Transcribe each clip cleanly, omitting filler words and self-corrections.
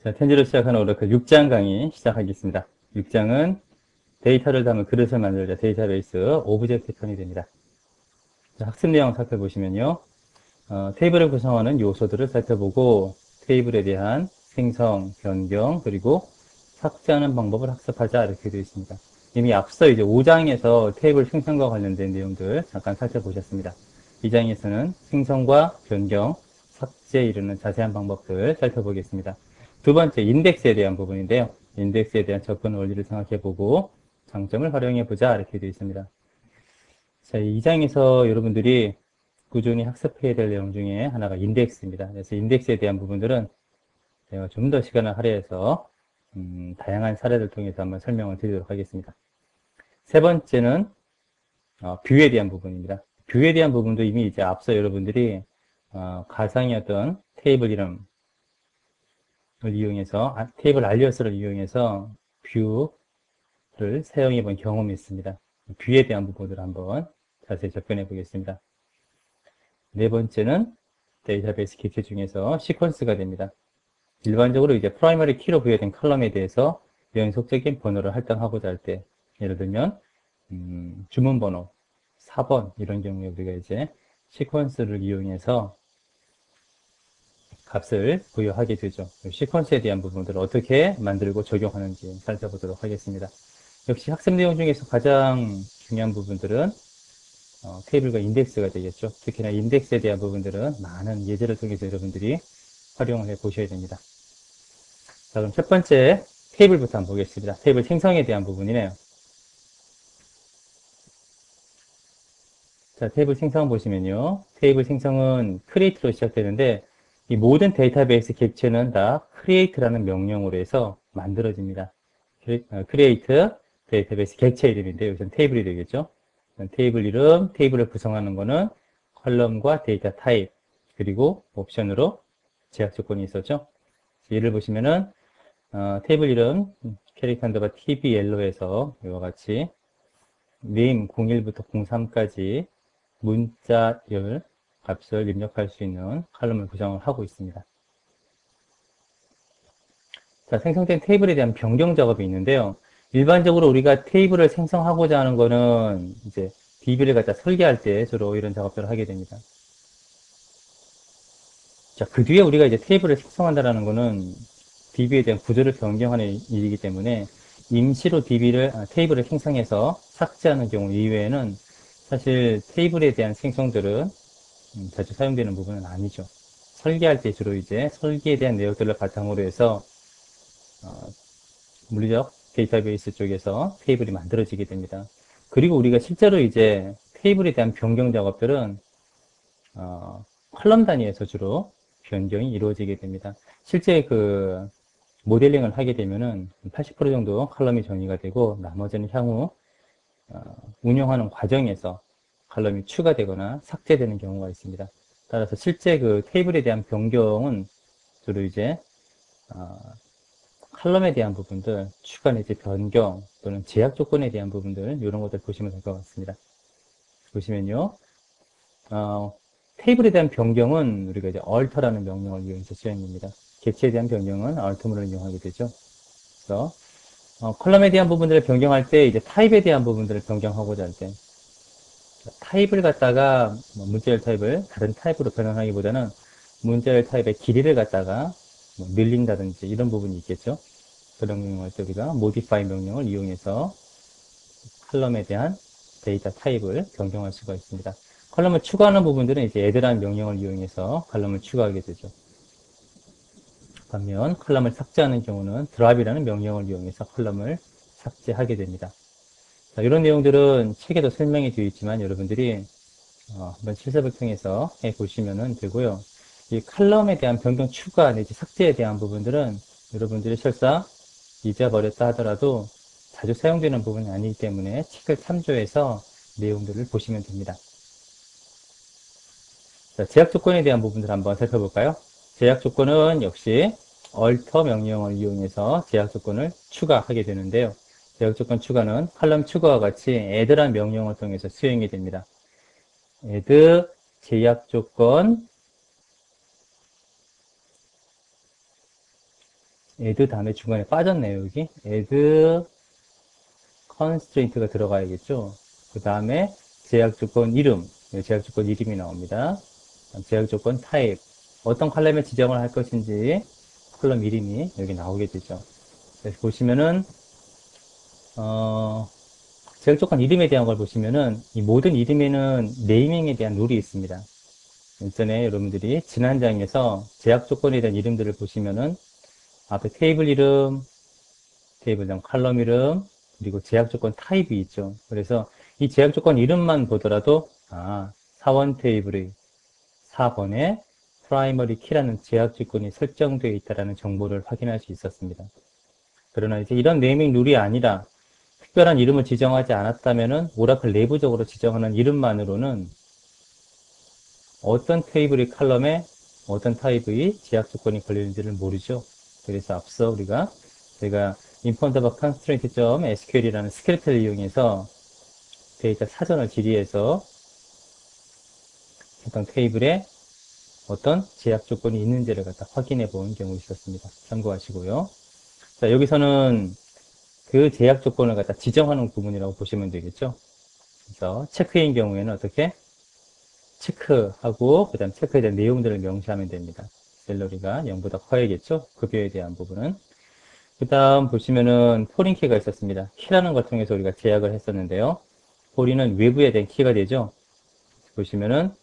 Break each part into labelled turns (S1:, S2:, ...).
S1: 자, 텐지로 시작하는 오라클 6장 강의 시작하겠습니다. 6장은 데이터를 담은 그릇을 만들자 데이터베이스 오브젝트 편이 됩니다. 자, 학습 내용 살펴보시면요. 테이블을 구성하는 요소들을 살펴보고 테이블에 대한 생성, 변경, 그리고 삭제하는 방법을 학습하자 이렇게 되어 있습니다. 이미 앞서 이제 5장에서 테이블 생성과 관련된 내용들 잠깐 살펴보셨습니다. 2장에서는 생성과 변경, 삭제에 이르는 자세한 방법들 살펴보겠습니다. 두 번째, 인덱스에 대한 부분인데요. 인덱스에 대한 접근 원리를 생각해보고 장점을 활용해보자 이렇게 되어 있습니다. 자, 2장에서 여러분들이 꾸준히 학습해야 될 내용 중에 하나가 인덱스입니다. 그래서 인덱스에 대한 부분들은 제가 좀 더 시간을 할애해서 다양한 사례를 통해서 한번 설명을 드리도록 하겠습니다. 세 번째는 뷰에 대한 부분입니다. 뷰에 대한 부분도 이미 이제 앞서 여러분들이 가상의 어떤 테이블 이름을 이용해서 테이블 알리어스를 이용해서 뷰를 사용해 본 경험이 있습니다. 뷰에 대한 부분을 한번 자세히 접근해 보겠습니다. 네 번째는 데이터베이스 객체 중에서 시퀀스가 됩니다. 일반적으로 이제 프라이머리 키로 부여된 컬럼에 대해서 연속적인 번호를 할당하고자 할 때, 예를 들면 주문 번호 4번 이런 경우에 우리가 이제 시퀀스를 이용해서 값을 부여하게 되죠. 시퀀스에 대한 부분들을 어떻게 만들고 적용하는지 살펴보도록 하겠습니다. 역시 학습 내용 중에서 가장 중요한 부분들은 테이블과 인덱스가 되겠죠. 특히나 인덱스에 대한 부분들은 많은 예제를 통해서 여러분들이 활용을 해 보셔야 됩니다. 자, 그럼 첫 번째 테이블부터 한번 보겠습니다. 테이블 생성에 대한 부분이네요. 자, 테이블 생성 보시면요. 테이블 생성은 create로 시작되는데 이 모든 데이터베이스 객체는 다 create라는 명령으로 해서 만들어집니다. create 데이터베이스 객체 이름인데 여기서는 테이블이 되겠죠. 테이블 이름, 테이블을 구성하는 거는 컬럼과 데이터 타입, 그리고 옵션으로 제약 조건이 있었죠. 예를 보시면은 테이블 이름 캐릭터 언더바 tbl로해서 이와 같이 name 01부터 03까지 문자열 값을 입력할 수 있는 칼럼을 구성을 하고 있습니다. 자, 생성된 테이블에 대한 변경 작업이 있는데요. 일반적으로 우리가 테이블을 생성하고자 하는 거는 이제 DB를 갖다 설계할 때 주로 이런 작업들을 하게 됩니다. 자, 그 뒤에 우리가 이제 테이블을 생성한다라는 거는 DB에 대한 구조를 변경하는 일이기 때문에 임시로 테이블을 생성해서 삭제하는 경우 이외에는 사실 테이블에 대한 생성들은 자주 사용되는 부분은 아니죠. 설계할 때 주로 이제 설계에 대한 내용들을 바탕으로 해서 물리적 데이터베이스 쪽에서 테이블이 만들어지게 됩니다. 그리고 우리가 실제로 이제 테이블에 대한 변경 작업들은 컬럼 단위에서 주로 변경이 이루어지게 됩니다. 실제 그 모델링을 하게 되면은 80% 정도 컬럼이 정의가 되고 나머지는 향후 운영하는 과정에서 컬럼이 추가되거나 삭제되는 경우가 있습니다. 따라서 실제 그 테이블에 대한 변경은 주로 이제 컬럼에 대한 부분들, 추가 내지 변경 또는 제약 조건에 대한 부분들 이런 것들 보시면 될 것 같습니다. 보시면요, 테이블에 대한 변경은 우리가 이제 alter라는 명령을 이용해서 수행됩니다. 객체에 대한 변경은 alter를 이용하게 되죠. 그래서 컬럼에 대한 부분들을 변경할 때 이제 타입에 대한 부분들을 변경하고자 할 때 타입을 갖다가 문자열 타입을 다른 타입으로 변환하기보다는 문자열 타입의 길이를 갖다가 늘린다든지 이런 부분이 있겠죠. 그런 경우할 때 우리가 modify 명령을 이용해서 컬럼에 대한 데이터 타입을 변경할 수가 있습니다. 컬럼을 추가하는 부분들은 이제 add라는 명령을 이용해서 컬럼을 추가하게 되죠. 반면 컬럼을 삭제하는 경우는 drop이라는 명령을 이용해서 컬럼을 삭제하게 됩니다. 자, 이런 내용들은 책에도 설명이 되어 있지만 여러분들이 한번 실습을 통해서 해보시면 되고요. 이 컬럼에 대한 변경 추가 내지 삭제에 대한 부분들은 여러분들이 설사 잊어버렸다 하더라도 자주 사용되는 부분이 아니기 때문에 책을 참조해서 내용들을 보시면 됩니다. 자, 제약 조건에 대한 부분들 한번 살펴볼까요? 제약 조건은 역시 alter 명령을 이용해서 제약 조건을 추가하게 되는데요. 제약 조건 추가는 컬럼 추가와 같이 add라는 명령을 통해서 수행이 됩니다. add 제약 조건 add 다음에 중간에 빠졌네요, 여기. add constraint가 들어가야겠죠. 그 다음에 제약 조건 이름, 제약 조건 이름이 나옵니다. 제약 조건 타입, 어떤 컬럼에 지정을 할 것인지 컬럼 이름이 여기 나오게 되죠. 그래서 보시면은 제약 조건 이름에 대한 걸 보시면은 이 모든 이름에는 네이밍에 대한 룰이 있습니다. 전에 여러분들이 지난 장에서 제약 조건에 대한 이름들을 보시면은 앞에 테이블 이름, 테이블명 컬럼 이름, 그리고 제약 조건 타입이 있죠. 그래서 이 제약 조건 이름만 보더라도 사원 테이블의 4번에 프라이머리 키라는 제약 조건이 설정되어 있다는 정보를 확인할 수 있었습니다. 그러나 이제 이런 네이밍 룰이 아니라 특별한 이름을 지정하지 않았다면은 오라클 내부적으로 지정하는 이름만으로는 어떤 테이블의 컬럼에 어떤 타입의 제약 조건이 걸리는지를 모르죠. 그래서 앞서 제가 impound.constraint.sql이라는 스크립트를 이용해서 데이터 사전을 질의해서 해당 테이블에 어떤 제약 조건이 있는지를 갖다 확인해 본 경우 있었습니다. 참고하시고요. 자, 여기서는 그 제약 조건을 갖다 지정하는 부분이라고 보시면 되겠죠. 그래서 체크인 경우에는 어떻게 체크하고 그 다음 체크에 대한 내용들을 명시하면 됩니다. 샐러리가 0보다 커야겠죠. 급여에 대한 부분은. 그 다음 보시면은 포린 키가 있었습니다. 키라는 걸 통해서 우리가 제약을 했었는데요. 포린은 외부에 대한 키가 되죠. 보시면은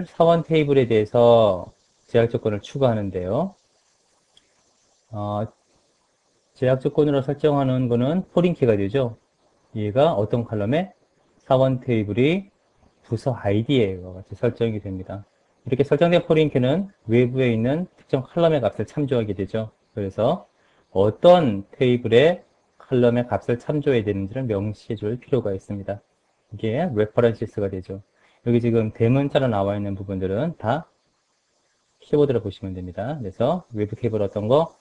S1: 사원 테이블에 대해서 제약 조건을 추가하는데요. 제약 조건으로 설정하는 거는 포린 키가 되죠. 얘가 어떤 컬럼에 사원 테이블이 부서 아이디에 같이 설정이 됩니다. 이렇게 설정된 포린키는 외부에 있는 특정 컬럼의 값을 참조하게 되죠. 그래서 어떤 테이블의 컬럼의 값을 참조해야 되는지를 명시해 줄 필요가 있습니다. 이게 레퍼런시스가 되죠. 여기 지금 대문자로 나와 있는 부분들은 다 키보드로 보시면 됩니다. 그래서 외부 테이블 어떤 거?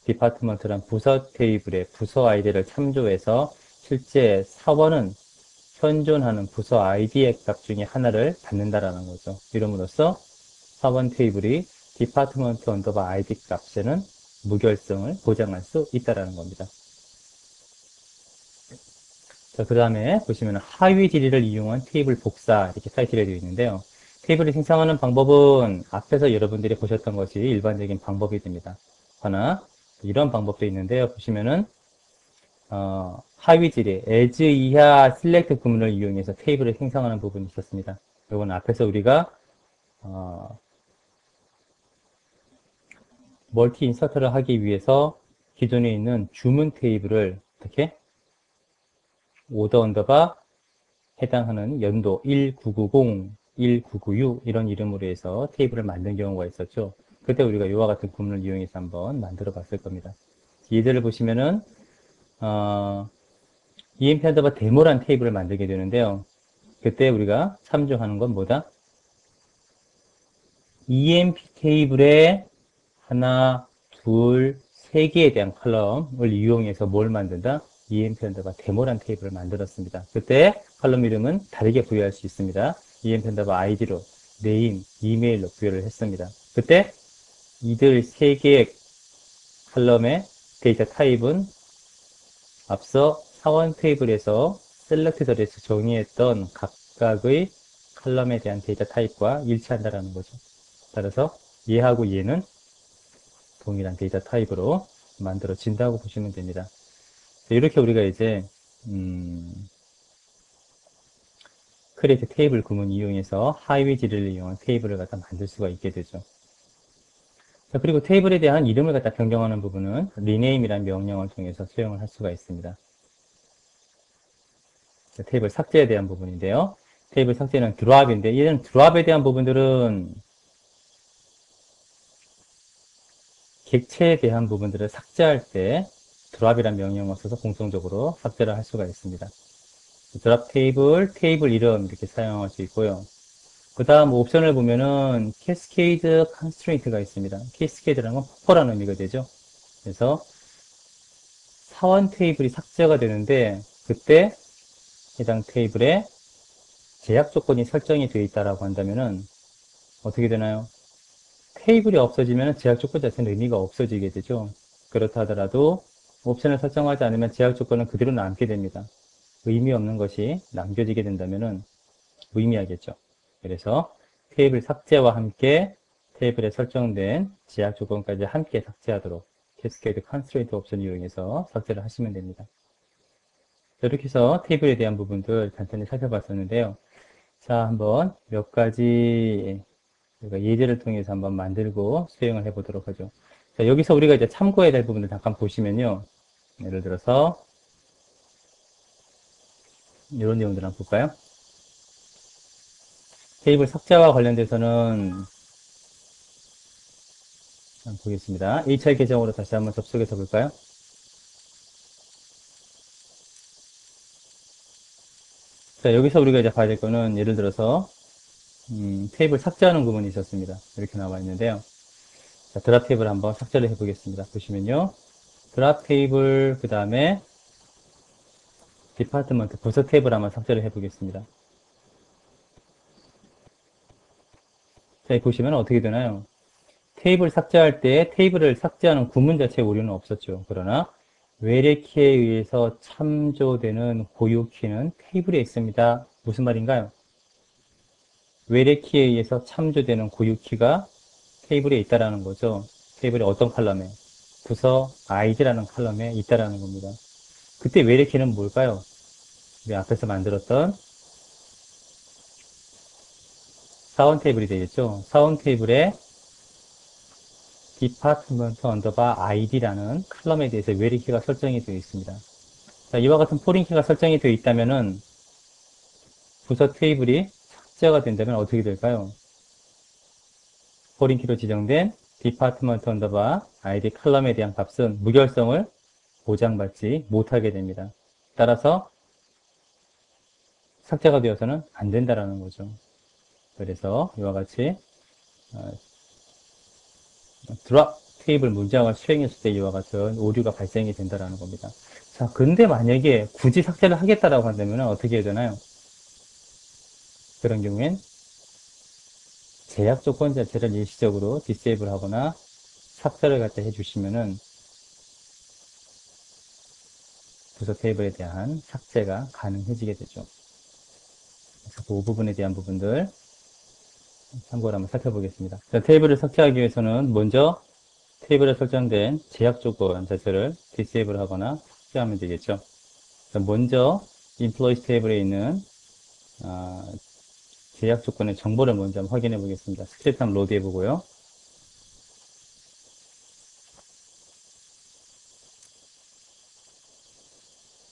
S1: 디파트먼트란 부서 테이블의 부서 아이디를 참조해서 실제 사원은 현존하는 부서 아이디의 값 중에 하나를 받는다라는 거죠. 이름으로써 사원 테이블이 디파트먼트 언더바 아이디 값에는 무결성을 보장할 수 있다라는 겁니다. 자, 그 다음에 보시면 하위 질의를 이용한 테이블 복사 이렇게 타이틀이 되어 있는데요. 테이블을 생성하는 방법은 앞에서 여러분들이 보셨던 것이 일반적인 방법이 됩니다. 하나 이런 방법도 있는데요. 보시면은 하위 질의 as 이하 select 구문을 이용해서 테이블을 생성하는 부분이 있었습니다. 이건 앞에서 우리가 멀티 인서트를 하기 위해서 기존에 있는 주문 테이블을 어떻게 오더 언더바 해당하는 연도 1990, 1996 이런 이름으로 해서 테이블을 만든 경우가 있었죠. 그때 우리가 이와 같은 구문을 이용해서 한번 만들어 봤을 겁니다. 예제를 보시면은 EMP 언더바 데모란 테이블을 만들게 되는데요. 그때 우리가 참조하는 건 뭐다? EMP 테이블에 하나, 둘, 세 개에 대한 컬럼을 이용해서 뭘 만든다? EMP 언더바 데모란 테이블을 만들었습니다. 그때 컬럼 이름은 다르게 부여할 수 있습니다. EMP 언더바 ID로, 네임, 이메일로 부여를 했습니다. 그때 이들 세 개의 컬럼의 데이터 타입은 앞서 사원 테이블에서 셀렉트들에서 정의했던 각각의 컬럼에 대한 데이터 타입과 일치한다는 거죠. 따라서 얘하고 얘는 동일한 데이터 타입으로 만들어진다고 보시면 됩니다. 이렇게 우리가 이제 크리에이트 테이블 구문 이용해서 하위 지를 이용한 테이블을 갖다 만들 수가 있게 되죠. 자, 그리고 테이블에 대한 이름을 갖다 변경하는 부분은 rename이라는 명령을 통해서 수행을 할 수가 있습니다. 자, 테이블 삭제에 대한 부분인데요. 테이블 삭제는 드랍인데 이런 드랍에 대한 부분들은 객체에 대한 부분들을 삭제할 때 드랍이라는 명령을 써서 공통적으로 삭제를 할 수가 있습니다. 드랍 테이블, 테이블 이름 이렇게 사용할 수 있고요. 그 다음 옵션을 보면은 캐스케이드 컨스트레인트가 있습니다. 캐스케이드라는 건 폭포라는 의미가 되죠. 그래서 사원 테이블이 삭제가 되는데 그때 해당 테이블에 제약 조건이 설정이 되어 있다라고 한다면은 어떻게 되나요? 테이블이 없어지면 제약 조건 자체는 의미가 없어지게 되죠. 그렇다 하더라도 옵션을 설정하지 않으면 제약 조건은 그대로 남게 됩니다. 의미 없는 것이 남겨지게 된다면 무의미하겠죠. 그래서 테이블 삭제와 함께 테이블에 설정된 제약 조건까지 함께 삭제하도록 캐스케이드 컨스트레인트 옵션을 이용해서 삭제를 하시면 됩니다. 이렇게 해서 테이블에 대한 부분들 간단히 살펴봤었는데요. 자, 한번 몇 가지 예제를 통해서 한번 만들고 수행을 해보도록 하죠. 자, 여기서 우리가 이제 참고해야 될 부분을 잠깐 보시면요. 예를 들어서 이런 내용들 한번 볼까요? 테이블 삭제와 관련돼서는 한번 보겠습니다. HR 계정으로 다시 한번 접속해서 볼까요? 자, 여기서 우리가 이제 봐야 될 거는 예를 들어서 테이블 삭제하는 부분이 있었습니다. 이렇게 나와 있는데요. 자, 드랍 테이블 한번 삭제를 해보겠습니다. 보시면요. 드랍 테이블, 그 다음에 디파트먼트 부서 테이블 한번 삭제를 해보겠습니다. 자, 여기 보시면 어떻게 되나요? 테이블 삭제할 때 테이블을 삭제하는 구문 자체에 오류는 없었죠. 그러나 외래키에 의해서 참조되는 고유키는 테이블에 있습니다. 무슨 말인가요? 외래키에 의해서 참조되는 고유키가 테이블에 있다라는 거죠. 테이블의 어떤 컬럼에? 부서 id라는 컬럼에 있다라는 겁니다. 그때 외래키는 뭘까요? 우리 앞에서 만들었던 사원 테이블이 되겠죠. 사원 테이블에 디파트먼트 언더바 id라는 컬럼에 대해서 외래키가 설정이 되어 있습니다. 자, 이와 같은 포린키가 설정이 되어 있다면은 부서 테이블이 삭제가 된다면 어떻게 될까요? 포린키로 지정된 디파트먼트 언더바 id 컬럼에 대한 값은 무결성을 보장받지 못하게 됩니다. 따라서 삭제가 되어서는 안 된다라는 거죠. 그래서 이와 같이 드랍 테이블 문장을 수행했을 때 이와 같은 오류가 발생이 된다라는 겁니다. 자, 근데 만약에 굳이 삭제를 하겠다라고 한다면 어떻게 해야 되나요? 그런 경우엔 제약 조건 자체를 일시적으로 디세이블 하거나 삭제를 갖다 해주시면은 부서 테이블에 대한 삭제가 가능해지게 되죠. 그래서 그 부분에 대한 부분들 참고를 한번 살펴보겠습니다. 자, 테이블을 삭제하기 위해서는 먼저 테이블에 설정된 제약 조건 자체를 디세이블 하거나 삭제하면 되겠죠. 자, 먼저 employees 테이블에 있는 제약 조건의 정보를 먼저 한번 확인해 보겠습니다. 스크립트 한번 로드 해 보고요.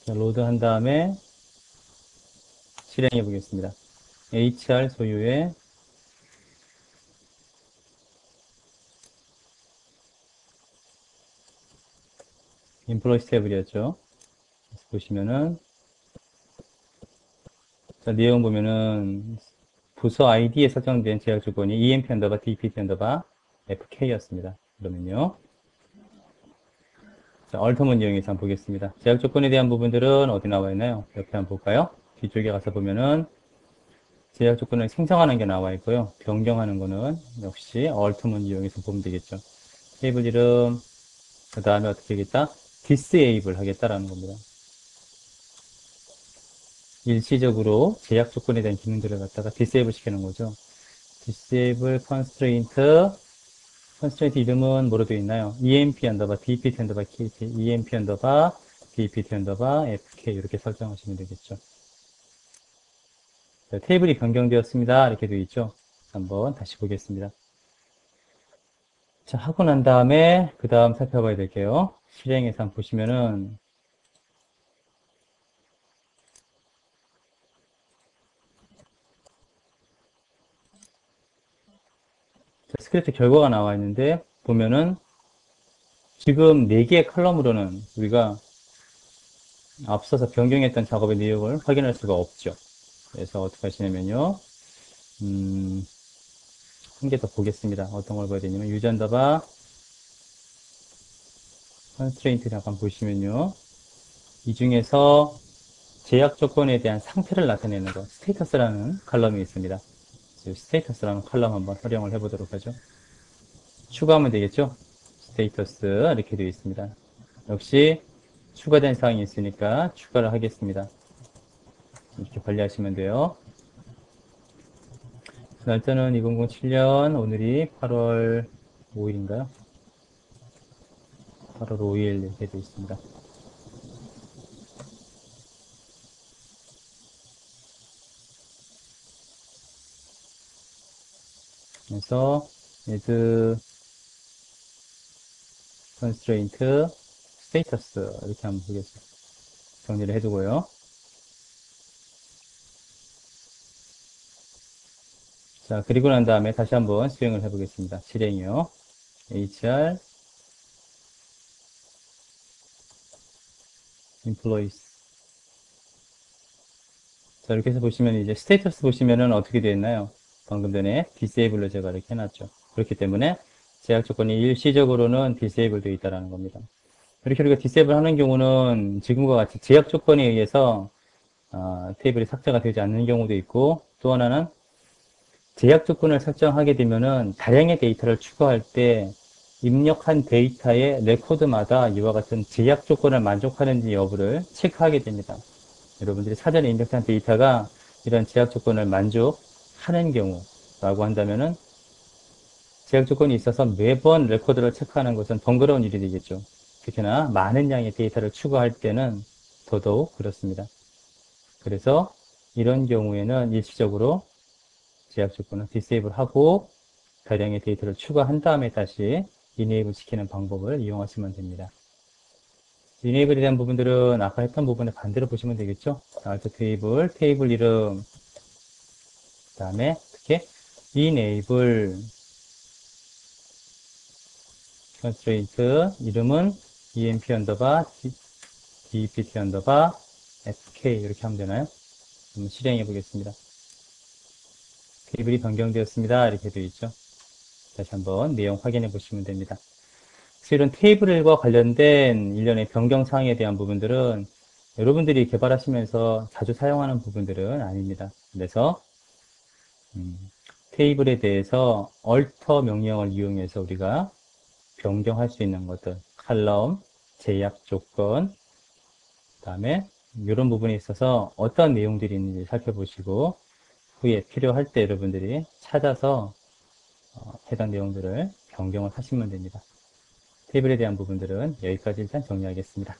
S1: 자, 로드 한 다음에 실행해 보겠습니다. HR 소유의 employees 테이블이었죠. 보시면은 자, 내용 보면은 부서 ID에 설정된 제약 조건이 EMP 언더바 DPT 언더바 FK였습니다. 그러면요. 자, 얼터문 이용해서 한번 보겠습니다. 제약 조건에 대한 부분들은 어디 나와 있나요? 옆에 한번 볼까요? 뒤쪽에 가서 보면은 제약 조건을 생성하는 게 나와 있고요. 변경하는 거는 역시 얼터문 이용해서 보면 되겠죠. 테이블 이름, 그 다음에 어떻게 하겠다? disable 하겠다라는 겁니다. 일시적으로 제약 조건에 대한 기능들을 갖다가 disable 시키는 거죠. disable constraint 이름은 뭐로 되어 있나요? emp 언더바 dpt 언더바 kp, emp 언더바 dpt 언더바 fk 이렇게 설정하시면 되겠죠. 자, 테이블이 변경되었습니다. 이렇게 되어 있죠. 한번 다시 보겠습니다. 자, 하고 난 다음에 그 다음 살펴봐야 될게요. 실행해서 한번 보시면은 스크립트 결과가 나와 있는데 보면은 지금 4개의 컬럼으로는 우리가 앞서서 변경했던 작업의 내용을 확인할 수가 없죠. 그래서 어떻게 하시냐면요. 한 개 더 보겠습니다. 어떤 걸 봐야 되냐면 유저 언더바 컨스트레인트 잠깐 보시면요. 이 중에서 제약 조건에 대한 상태를 나타내는 것, 스테이터스라는 컬럼이 있습니다. 스테이터스라는 컬럼 한번 활용을 해보도록 하죠. 추가하면 되겠죠. 스테이터스 이렇게 되어 있습니다. 역시 추가된 사항이 있으니까 추가를 하겠습니다. 이렇게 관리하시면 돼요. 날짜는 2007년, 오늘이 8월 5일인가요? 8월 5일 이렇게 되어 있습니다. 그래서 is constraint status 이렇게 한번 보겠습니다. 정리를 해두고요. 자, 그리고 난 다음에 다시 한번 수행을 해보겠습니다. 실행이요. HR employees. 자, 이렇게 해서 보시면 이제 스테이터스 보시면은 어떻게 되어 있나요? 방금 전에 disable로 제가 이렇게 해놨죠. 그렇기 때문에 제약 조건이 일시적으로는 disable 되어 있다는 겁니다. 이렇게 우리가 disable 하는 경우는 지금과 같이 제약 조건에 의해서 테이블이 삭제가 되지 않는 경우도 있고, 또 하나는 제약 조건을 설정하게 되면은 다량의 데이터를 추가할 때 입력한 데이터의 레코드마다 이와 같은 제약 조건을 만족하는지 여부를 체크하게 됩니다. 여러분들이 사전에 입력한 데이터가 이런 제약 조건을 만족하는 경우라고 한다면은 제약 조건이 있어서 매번 레코드를 체크하는 것은 번거로운 일이 되겠죠. 특히나 많은 양의 데이터를 추가할 때는 더더욱 그렇습니다. 그래서 이런 경우에는 일시적으로 제약 조건을 디세이블 하고 다량의 데이터를 추가한 다음에 다시 이네이블 시키는 방법을 이용하시면 됩니다. 이네이블에 대한 부분들은 아까 했던 부분에 반대로 보시면 되겠죠. 알트 테이블, 테이블 이름, 그 다음에 어떻게 enable constraint 이름은 emp 언더바 dpt 언더바 fk 이렇게 하면 되나요? 한번 실행해 보겠습니다. 테이블이 변경되었습니다. 이렇게 되어 있죠. 다시 한번 내용 확인해 보시면 됩니다. 이런 테이블과 관련된 일련의 변경 사항에 대한 부분들은 여러분들이 개발하시면서 자주 사용하는 부분들은 아닙니다. 그래서 테이블에 대해서 alter 명령을 이용해서 우리가 변경할 수 있는 것들, 칼럼, 제약 조건, 그 다음에 이런 부분에 있어서 어떤 내용들이 있는지 살펴보시고 후에 필요할 때 여러분들이 찾아서 해당 내용들을 변경을 하시면 됩니다. 테이블에 대한 부분들은 여기까지 일단 정리하겠습니다.